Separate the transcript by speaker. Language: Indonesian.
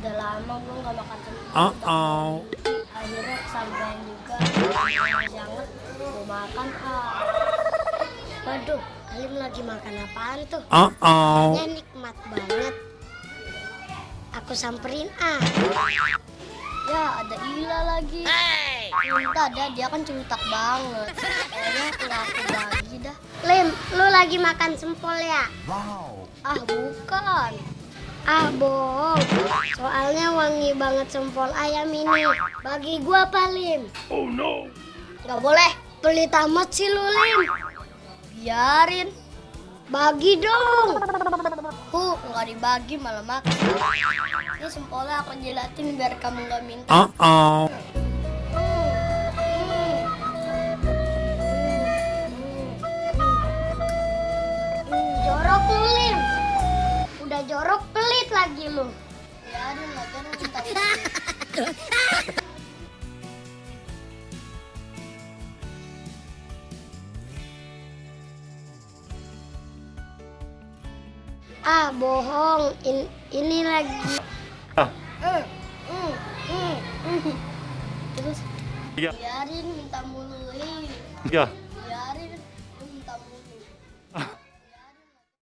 Speaker 1: Udah lama gue nggak makan sempol.
Speaker 2: Uh-oh.
Speaker 1: Akhirnya kesampean juga. Jangan gue makan Waduh, Halim lagi makan apaan tuh?
Speaker 2: Uh-oh.
Speaker 1: Kayaknya nikmat banget. Aku samperin Ya ada Ila lagi. Entah dah, dia kan cintak banget. Kayaknya aku bagi dah. Lim, lu lagi makan sempol ya?
Speaker 2: Wow.
Speaker 1: Bukan. Bohong. Soalnya wangi banget sempol ayam ini. Bagi gua apa, Lim?
Speaker 2: Oh no.
Speaker 1: Gak boleh. Pelit amat sih lu, Lim. Biarin. Bagi dong. Nggak dibagi malah makan. Ini sempolnya aku jilatin biar kamu nggak minta.
Speaker 2: Uh-oh.
Speaker 1: Jorok lu, Lim. Udah jorok pelit lagi lu. Biarin lah, jangan minta. Bohong. Ini lagi. Terus
Speaker 2: Iya.
Speaker 1: biarin minta mulu.
Speaker 2: Ya.